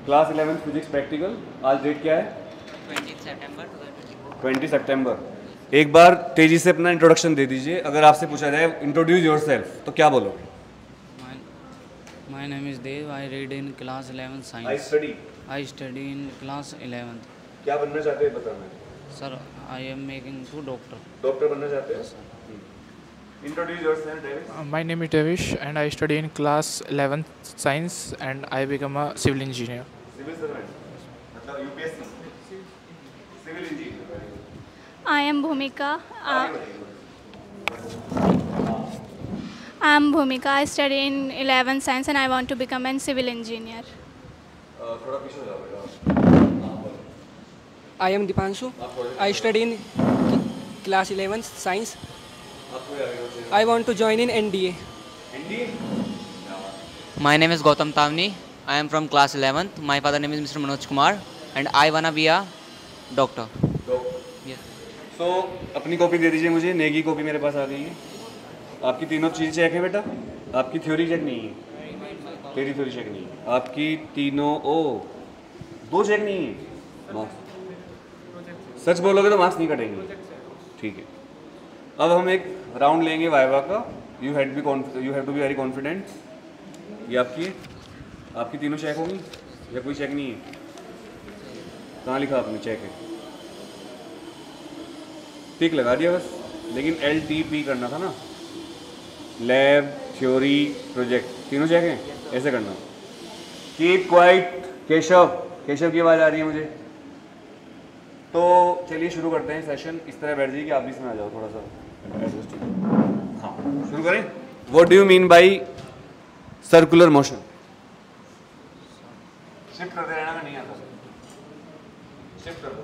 Class 11 physics practical. आज date क्या है? 20 सितंबर 2024। 20 सितंबर। एक बार तेजी से अपना इंट्रोडक्शन दे दीजिए। अगर आपसे पूछा जाए इंट्रोड्यूस योरसेल्फ तो क्या बोलोगे? My name is Dev. I read in class 11 science. I study in class 11th. क्या बनना चाहते हैं बताना? Sir, I am making to doctor. Doctor बनना चाहते हैं? Introduce yourself Davis. My name is Devish and I study in class 11th science and I become a civil engineer. Civil servant मतलब UPSC civil engineer. I am Bhumika. I am Bhumika. I study in 11th science and I want to become a civil engineer. थोड़ा पीछे हो जाओ। I am Dipanshu. I study in class 11th science. I want to join in NDA. My name is Gautam Tavni. I am from class 11th. My father name is Mr. Manoj Kumar and I wanna be a doctor. Yes. So अपनी copy दे दीजिए मुझे। Negi copy मेरे पास आ गई है। आपकी तीनों चीज़ check है बेटा? आपकी थ्योरी चेक नहीं है? तेरी थ्योरी चेक नहीं है। आपकी तीनों दो चेक नहीं है। मार्क्स सच बोलोगे तो मार्क्स नहीं कटेंगे। ठीक है। अब हम एक राउंड लेंगे वाइवा का। You have to be very confident. ये आपकी तीनों चेक होंगी या कोई चेक नहीं है? कहाँ लिखा आपने चेक है? टिक लगा दिया बस। लेकिन LTP करना था ना। लैब, थ्योरी, प्रोजेक्ट तीनों चेक हैं। ऐसे करना। Keep quiet. केशव की आवाज़ आ रही है मुझे। तो चलिए शुरू करते हैं सेशन। इस तरह बैठ जाइए कि आप भी इसमें आ जाओ थोड़ा सा। हाँ शुरू करें। What do you mean by circular motion? Shift करते रहना में नहीं आता। शिफ्ट कर दो।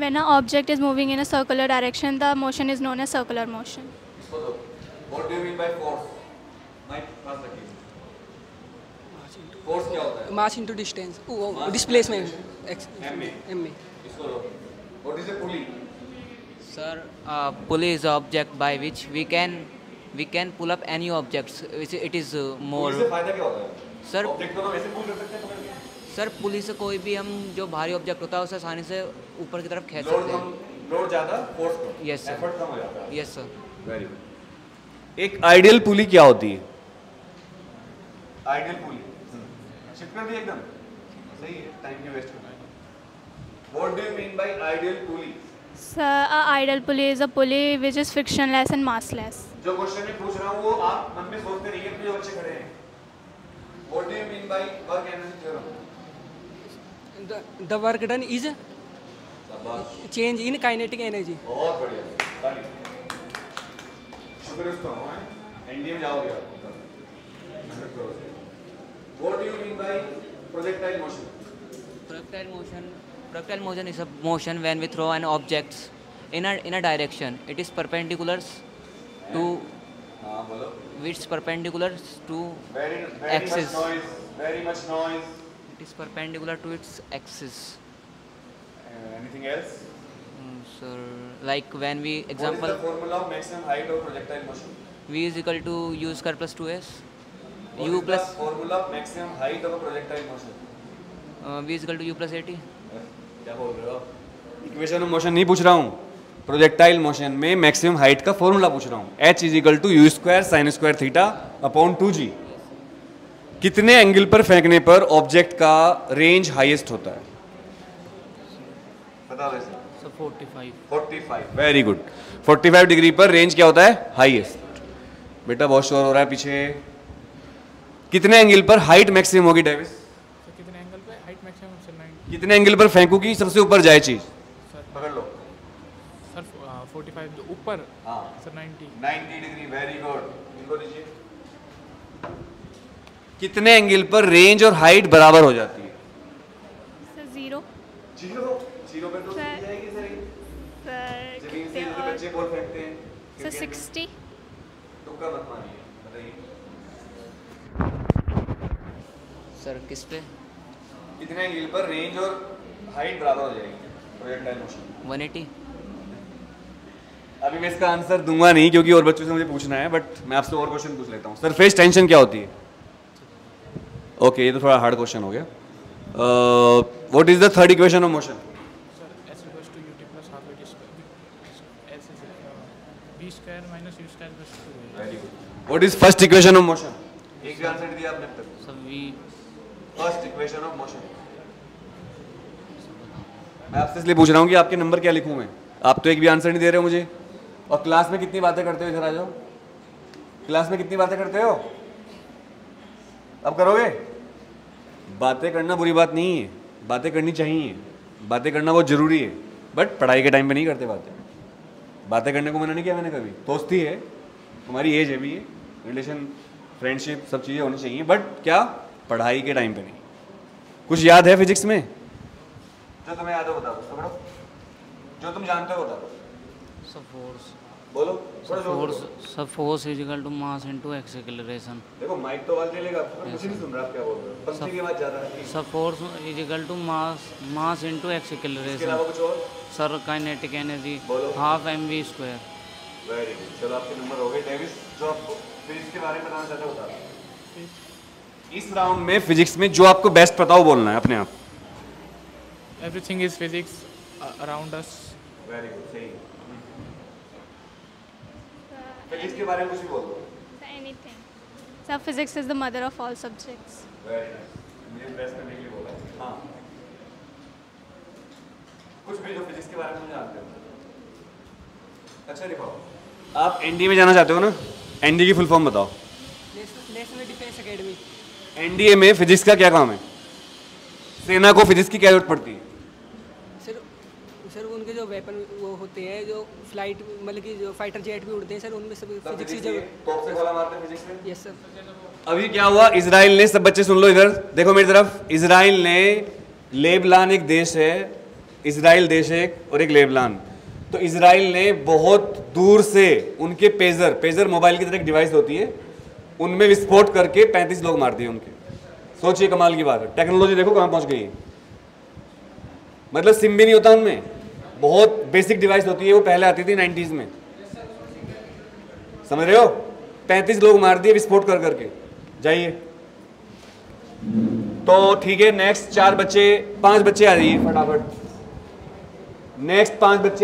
When an object is moving in a circular direction, the motion is known as circular motion. इसको दो। What do you mean by force? Mic पास रखिए। फोर्स क्या होता है? Mass into distance. Displacement. MA। इसको दो। What is a pulley? Sir, pulley is an object by which we can pull up any objects. It is more. पुlley से फायदा क्या होता है? Sir, ऑब्जेक्ट को तो वैसे पुल कर सकते हैं पकड़ के। सर पुली से कोई भी हम जो भारी ऑब्जेक्ट होता है उसे आसानी से ऊपर की तरफ खींच सकते हैं। लोड ज़्यादा, फोर्स कम। Yes, sir. एफर्ट कम हो जाता है। Yes sir. Very good. एक आइडियल पुली क्या होती है? आइडियल पुली शिफ्ट कर दिया एकदम सही है। टाइम क्यों वेस्ट करना है? What do you mean by ideal pulley? So, a ideal pulley is a pulley which is frictionless and massless. जो क्वेश्चन मैं पूछ रहा हूँ वो आप मन में सोचते नहीं है। जो बच्चे खड़े हैं। What do you mean by work energy theorem? The work done is change in kinetic energy. बहुत बढ़िया। शुक्र है उसका एनडीए में जाओगे आप। What do you mean by projectile motion? Projectile motion is a motion when we throw an object in a direction. It is perpendicular to. हाँ बोलो। It's perpendicular to Very axis. much noise. Very much noise. It is perpendicular to its axis. Anything else? Sir, like when we What is example the formula of maximum height of projectile motion? V is equal to u square plus 2s. What U is plus the formula of maximum height of a projectile motion? V is equal to u plus 80. क्या बोल रहे हो? Equation of motion नहीं पूछ रहा हूँ। Projectile motion में maximum height का फॉर्मूला पूछ रहा हूँ। H is equal to u square sine square theta upon 2g। कितने एंगल पर फेंकने पर ऑब्जेक्ट का रेंज हाईएस्ट होता है? बता वैसे। So 45. 45। Very good. 45 डिग्री पर रेंज क्या होता है? हाईएस्ट। बेटा बहुत शोर हो रहा है पीछे। कितने एंगल पर हाइट मैक्सिमम होगी डेविस? So कितने एंगल पे हाइट मैक्सिमम सर 90? कितने एंगल पर फेंकूगी सबसे ऊपर जाए चीज? सर पकड़ लो। सर 45 ऊपर। हाँ सर 90। 90 डिग्री। Very good. इनको दीजिए। कितने एंगल पर रेंज और हाइट बराबर हो जाती है? So, zero. जीरो पे तो सीधी जाएगी सर। जमीन से जो बच्चे बॉल फेंकते हैं। So 60. तुक्का मत मारिए। बताइए। सर किस पे? कितने एंगल पर रेंज और हाइट बराबर हो जाएगी प्रोजेक्टाइल मोशन? 180। अभी मैं इसका आंसर दूंगा नहीं क्योंकि और बच्चों से मुझे पूछना है, बट मैं आपसे और क्वेश्चन पूछ लेता हूँ। सरफेस टेंशन क्या होती है? ओके, ये तो थोड़ा हार्ड क्वेश्चन हो गया. What is the third equation of motion? Sir, s equals to ut plus half v square. S is v square minus u square plus 2a. Very good. What is first equation of motion? एक भी answer दिया आपने अब तक. सब we first equation of motion. मैं आपसे इसलिए पूछ रहा हूँ कि आपके नंबर क्या लिखूं मैं. आप तो एक भी आंसर नहीं दे रहे हो मुझे. और क्लास में कितनी बातें करते हो, इधर आ जाओ. क्लास में कितनी बातें करते हो? अब करोगे? बातें करना बुरी बात नहीं है, बातें करनी चाहिए, बातें करना बहुत ज़रूरी है, बट पढ़ाई के टाइम पे नहीं करते बातें. बातें करने को मना नहीं किया मैंने कभी. दोस्ती है, तुम्हारी एज है भी, है रिलेशन, फ्रेंडशिप, सब चीज़ें होनी चाहिए, बट क्या, पढ़ाई के टाइम पे नहीं. कुछ याद है फिजिक्स में? जो तुम्हें याद हो बताओ. तो बड़ो, जो तुम जानते हो बताओ. सब फोर्स बोलो. थोड़ा जोर फोर्स से बोलो. सब force is equal to mass into acceleration. देखो माइक तो आवाज ले लेगा, पर मुझे नहीं सुन रहा आप क्या बोल रहे हो. पंक्ति की आवाज ज़्यादा है. सब force is equal to mass into इसके एक्सेलरेशन. अलावा कुछ और? सर काइनेटिक एनर्जी बोलो. Half mv square. Very good. चलो आपके नंबर हो गए. डेविस, जो आपको फिजिक्स के बारे में बताना चाहते हो बता दो. इस राउंड में फिजिक्स में जो आपको बेस्ट पता हो बोलना है अपने आप. Everything is physics around us. Very good. सही. फिजिक्स के बारे में कुछ भी बोल दो. Anything. Sir, physics is the mother of all subjects. Very nice. मुझे इम्प्रेस करने के लिए बोला. हाँ, कुछ भी जो फिजिक्स के बारे में जानते हो. अच्छा दिखाओ. आप एनडी में जाना चाहते हो ना? एनडी की फुल फॉर्म बताओ. National defence academy. एनडीए में फिजिक्स का क्या काम है? सेना को फिजिक्स की क्या जरूरत पड़ती है? सर सर उनके जो वेपन वो होते हैं, जो फ्लाइट मतलब कि जो फाइटर जेट भी उड़ते हैं सर, उनमें सब फिजिक्स की जरूरत. तोप से गोला मारते हैं फिजिक्स में. Yes sir. अभी क्या हुआ, इजराइल ने, सब बच्चे सुन लो इधर देखो मेरी तरफ. इजराइल ने, लेबनान एक देश है, इजराइल देश है और एक लेबनान. तो इजराइल ने बहुत दूर से उनके पेजर मोबाइल की तरह एक डिवाइस होती है, उनमें विस्फोट करके 35 लोग मार दिए उनके. सोचिए कमाल की बात है. टेक्नोलॉजी देखो कहाँ पहुँच गई है. मतलब सिम भी नहीं होता उनमें, बहुत बेसिक डिवाइस होती है, वो पहले आती थी 90s में. समझ रहे हो? 35 लोग मार दिए विस्फोट कर करके. जाइए. तो ठीक है, नेक्स्ट 5 बच्चे आ जाइए फटाफट. नेक्स्ट 5 बच्चे